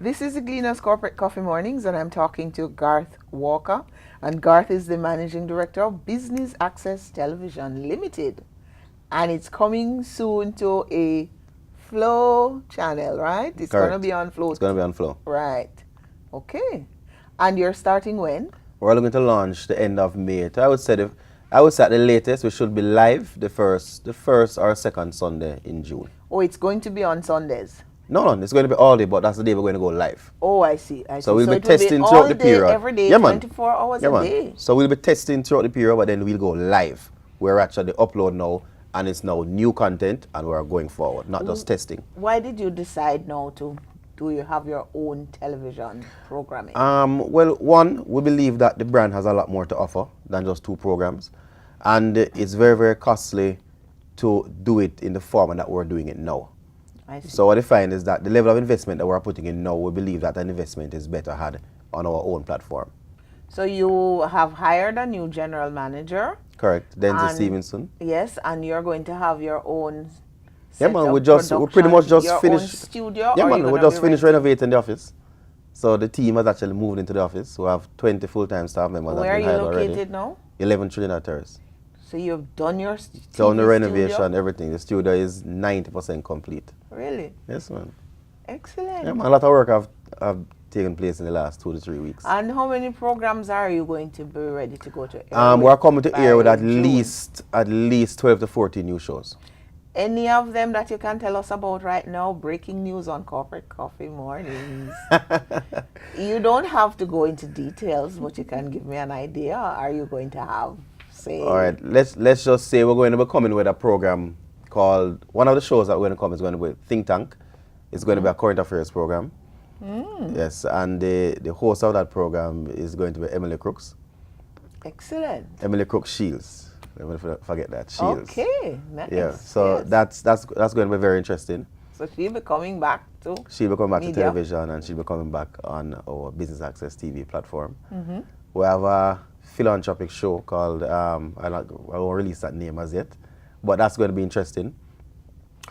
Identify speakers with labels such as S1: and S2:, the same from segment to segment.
S1: This is the Gleaner's Corporate Coffee Mornings, and I'm talking to Garth Walker. And Garth is the Managing Director of Business Access Television Limited. And it's coming soon to a Flow channel, right? It's going to
S2: Correct.
S1: be on Flow.
S2: It's going to be on Flow.
S1: Right. Okay. And you're starting when?
S2: We're looking to launch the end of May. So I would say at the latest we should be live the first or second Sunday in June.
S1: Oh, it's going to be on Sundays.
S2: No, it's going to be all day, but that's the day we're going to go live.
S1: Oh, I see.
S2: So we'll be
S1: it will
S2: testing
S1: all
S2: throughout the
S1: day,
S2: period.
S1: every day,
S2: Yeah, man.
S1: 24 hours
S2: Yeah,
S1: a
S2: man.
S1: day.
S2: So we'll be testing throughout the period, but then we'll go live. We're actually upload now, and it's now new content, and we're going forward, not just testing.
S1: Why did you decide now to you have your own television programming?
S2: Well, one, we believe that the brand has a lot more to offer than just 2 programs, and it's very, very costly to do it in the format that we're doing it now.
S1: I see.
S2: So what I find is that the level of investment that we're putting in now, we believe that an investment is better had on our own platform.
S1: So you have hired a new general manager.
S2: Correct. Denzel
S1: And-
S2: Stevenson.
S1: Yes, and you're going to have your own.
S2: Yeah,
S1: set
S2: man.
S1: of
S2: We pretty much just
S1: your
S2: finished.
S1: Own studio.
S2: Yeah,
S1: or
S2: man.
S1: you're
S2: We
S1: gonna
S2: just
S1: be
S2: finished
S1: renting?
S2: renovating the office. So the team has actually moved into the office. We have 20 full-time staff members. that
S1: Where are
S2: have
S1: you
S2: been hired
S1: located
S2: already.
S1: now?
S2: 11 Trinidad Terrace.
S1: So you've done your
S2: Done the
S1: TV
S2: renovation,
S1: studio?
S2: everything. The studio is 90% complete.
S1: Really?
S2: Yes, man.
S1: Excellent.
S2: Yeah, man. A lot of work have taken place in the last 2 to 3 weeks.
S1: And how many programs are you going to be ready to go to air
S2: We're
S1: with
S2: coming to air with
S1: by
S2: at
S1: June?
S2: least 12 to 14 new shows.
S1: Any of them that you can tell us about right now? Breaking news on Corporate Coffee Mornings. You don't have to go into details, but you can give me an idea. Are you going to have, say...
S2: All right, let's just say we're going to be coming with a program called, one of the shows that we're going to come is going to be Think Tank. It's going to be a current affairs program. Yes, and the host of that program is going to be Emily Crooks.
S1: Excellent.
S2: Emily Crooks Shields. Let me forget that, Shields.
S1: Okay, nice.
S2: Yeah, so
S1: yes.
S2: that's going to be very interesting.
S1: So she'll be coming back to
S2: She'll be coming back to
S1: media.
S2: television, and she'll be coming back on our Business Access TV platform. We have a philanthropic show called, I won't release that name as yet, but that's going to be interesting.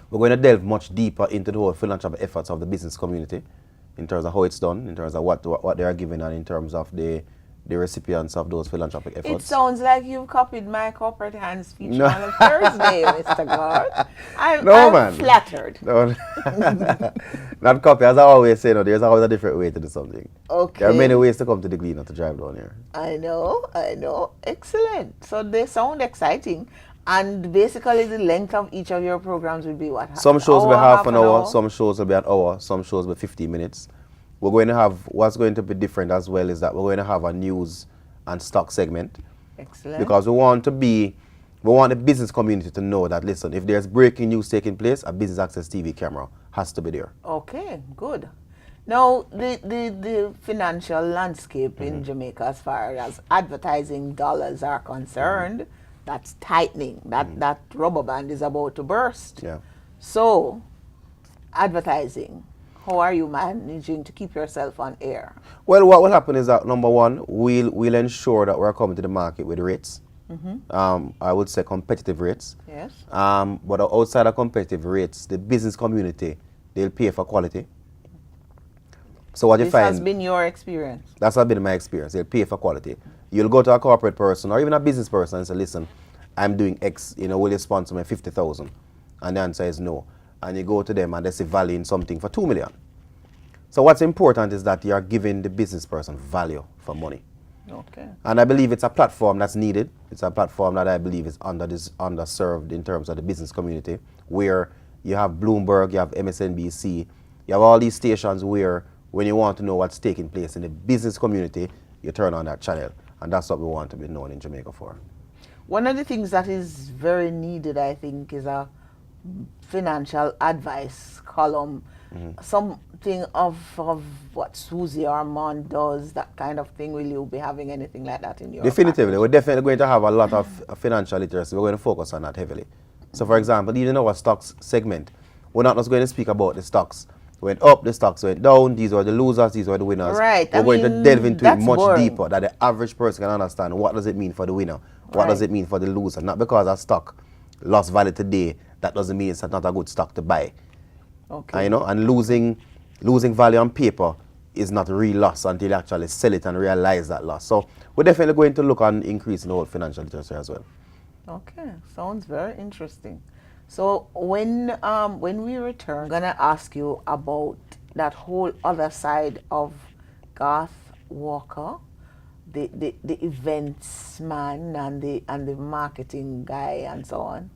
S2: We're going to delve much deeper into the whole philanthropic efforts of the business community in terms of how it's done, in terms of what they are giving, and in terms of the recipients of those philanthropic efforts.
S1: It sounds like you've copied my corporate hands speech
S2: No.
S1: on a Thursday, Mr. Garth. I'm
S2: man.
S1: flattered.
S2: No, not copy. As I always say, there's always a different way to do something.
S1: Okay.
S2: There are many ways to come to the Gleaner to drive down here.
S1: I know. Excellent. So they sound exciting. And basically the length of each of your programs will be what?
S2: Some shows will be
S1: Hour,
S2: half an hour, some shows will be an hour, some shows will be 15 minutes. We're going to have, what's going to be different as well is that we're going to have a news and stock segment.
S1: Excellent.
S2: Because we want the business community to know that, listen, if there's breaking news taking place, a Business Access TV camera has to be there.
S1: Okay, good. Now, the financial landscape in Jamaica as far as advertising dollars are concerned, that's tightening. That rubber band is about to burst.
S2: Yeah.
S1: So, advertising, how are you managing to keep yourself on air?
S2: Well, what will happen is that, number one, we'll ensure that we're coming to the market with rates. I would say competitive rates.
S1: Yes.
S2: But outside of competitive rates, the business community, they'll pay for quality. So what you
S1: This
S2: find...
S1: has been your experience.
S2: That's been my experience. They'll pay for quality. You'll go to a corporate person or even a business person and say, listen, I'm doing X, will you sponsor me 50,000? And the answer is no. And you go to them and they say value in something for 2 million. So what's important is that you're giving the business person value for money.
S1: Okay.
S2: And I believe it's a platform that's needed. It's a platform that I believe is underserved in terms of the business community, where you have Bloomberg, you have MSNBC, you have all these stations where when you want to know what's taking place in the business community, you turn on that channel. And that's what we want to be known in Jamaica for.
S1: One of the things that is very needed, I think, is a financial advice column. Something of what Susie Armand does, that kind of thing. Will you be having anything like that in your
S2: Definitively.
S1: package?
S2: We're definitely going to have a lot of financial literacy. We're going to focus on that heavily. So, for example, even in our stocks segment, we're not just going to speak about the stocks went up, the stocks went down, these were the losers, these were the winners.
S1: Right.
S2: We're going to delve into it
S1: that's
S2: much
S1: boring.
S2: deeper, that the average person can understand what does it mean for the winner, what does
S1: Right.
S2: it mean for the loser. Not because a stock lost value today, that doesn't mean it's not a good stock to buy.
S1: Okay.
S2: And losing losing value on paper is not a real loss until you actually sell it and realize that loss. So we're definitely going to look on increasing the whole financial literacy as well.
S1: Okay, sounds very interesting. So when we return, I'm gonna ask you about that whole other side of Garth Walker, the events man and the marketing guy and so on.